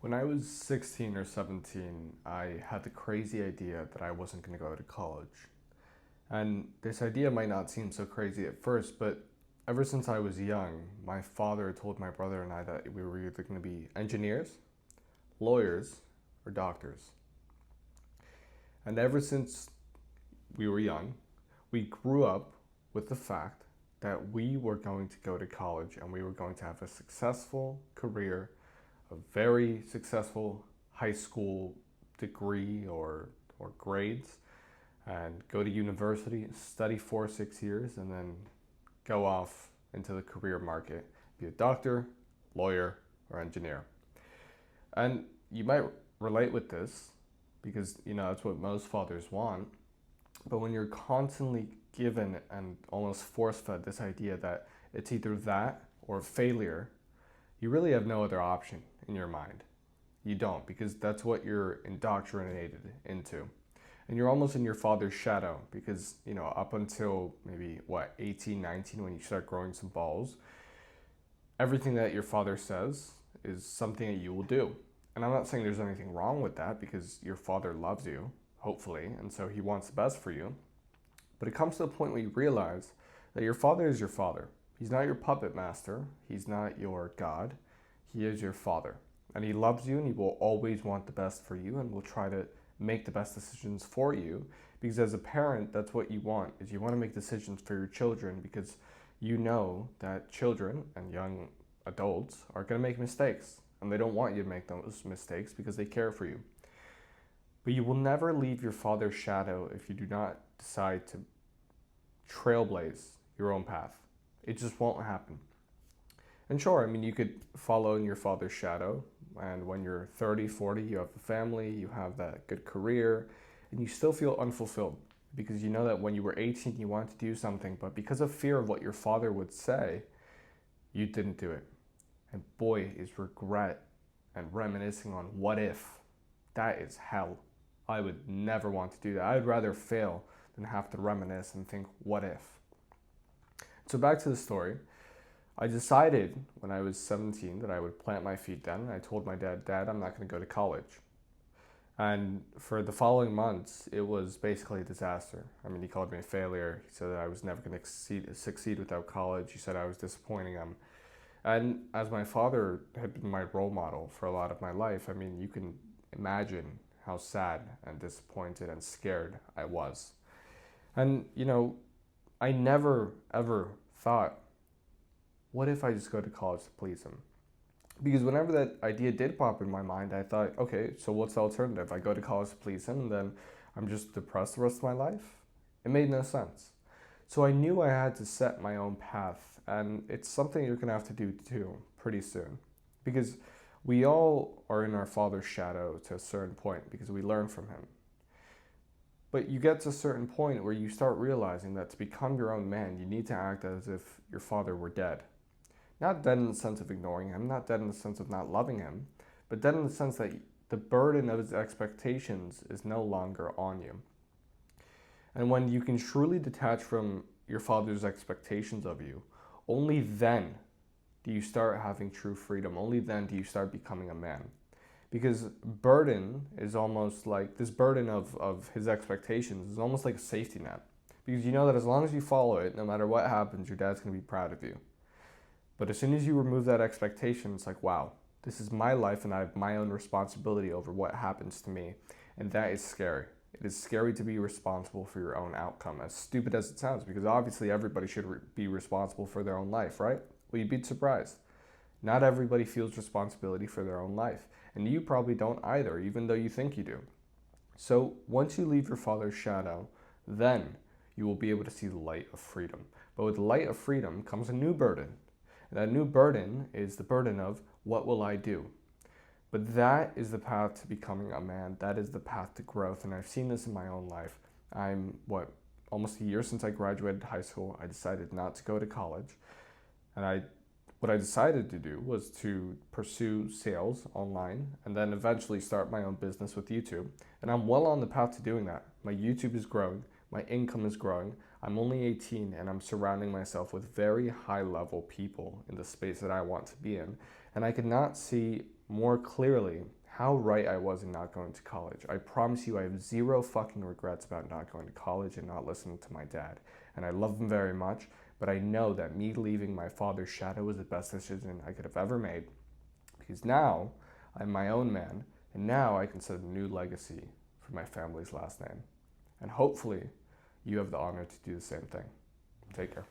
When I was 16 or 17, I had the crazy idea that I wasn't going to go to college. And this idea might not seem so crazy at first, but ever since I was young, my father told my brother and I that we were either going to be engineers, lawyers, or doctors. And ever since we were young, we grew up with the fact that we were going to go to college and we were going to have a successful career, a very successful high school degree or grades, and go to university, study 4 or 6 years, and then go off into the career market, be a doctor, lawyer, or engineer. And you might relate with this because that's what most fathers want. But when you're constantly given and almost force fed this idea that it's either that or failure, you really have no other option in your mind. You don't, because that's what you're indoctrinated into. And you're almost in your father's shadow because, up until maybe 18, 19, when you start growing some balls, everything that your father says is something that you will do. And I'm not saying there's anything wrong with that because your father loves you, hopefully, and so he wants the best for you. But it comes to a point where you realize that your father is your father. He's not your puppet master. He's not your God. He is your father. And he loves you and he will always want the best for you and will try to make the best decisions for you, because as a parent, that's what you want, is you want to make decisions for your children, because you know that children and young adults are going to make mistakes and they don't want you to make those mistakes because they care for you. But you will never leave your father's shadow if you do not decide to trailblaze your own path. It just won't happen. And sure, you could follow in your father's shadow, and when you're 30, 40, you have a family, you have that good career, and you still feel unfulfilled because you know that when you were 18, you wanted to do something, but because of fear of what your father would say, you didn't do it. And boy, is regret and reminiscing on what if. That is hell. I would never want to do that. I would rather fail than have to reminisce and think, what if? So back to the story. I decided when I was 17 that I would plant my feet down, and I told my dad, Dad, I'm not going to go to college. And for the following months, it was basically a disaster. He called me a failure. He said that I was never going to succeed without college. He said I was disappointing him. And as my father had been my role model for a lot of my life, you can imagine how sad and disappointed and scared I was. And, I never, ever thought, what if I just go to college to please him? Because whenever that idea did pop in my mind, I thought, okay, so what's the alternative? I go to college to please him and then I'm just depressed the rest of my life? It made no sense. So I knew I had to set my own path, and it's something you're going to have to do too pretty soon. Because we all are in our father's shadow to a certain point because we learn from him. But you get to a certain point where you start realizing that to become your own man, you need to act as if your father were dead. Not dead in the sense of ignoring him, not dead in the sense of not loving him, but dead in the sense that the burden of his expectations is no longer on you. And when you can truly detach from your father's expectations of you, only then do you start having true freedom. Only then do you start becoming a man. Because burden is almost like, this burden of his expectations is almost like a safety net. Because you know that as long as you follow it, no matter what happens, your dad's going to be proud of you. But as soon as you remove that expectation, it's like, wow, this is my life and I have my own responsibility over what happens to me. And that is scary. It is scary to be responsible for your own outcome, as stupid as it sounds, because obviously everybody should be responsible for their own life, right? Well, you'd be surprised. Not everybody feels responsibility for their own life. And you probably don't either, even though you think you do. So once you leave your father's shadow, then you will be able to see the light of freedom. But with the light of freedom comes a new burden. And that new burden is the burden of, what will I do? But that is the path to becoming a man. That is the path to growth. And I've seen this in my own life. I'm, almost a year since I graduated high school. I decided not to go to college. And what I decided to do was to pursue sales online and then eventually start my own business with YouTube. And I'm well on the path to doing that. My YouTube is growing. My income is growing. I'm only 18 and I'm surrounding myself with very high level people in the space that I want to be in. And I could not see more clearly how right I was in not going to college. I promise you, I have zero fucking regrets about not going to college and not listening to my dad. And I love him very much, but I know that me leaving my father's shadow was the best decision I could have ever made, because now I'm my own man, and now I can set a new legacy for my family's last name. And hopefully, you have the honor to do the same thing. Take care.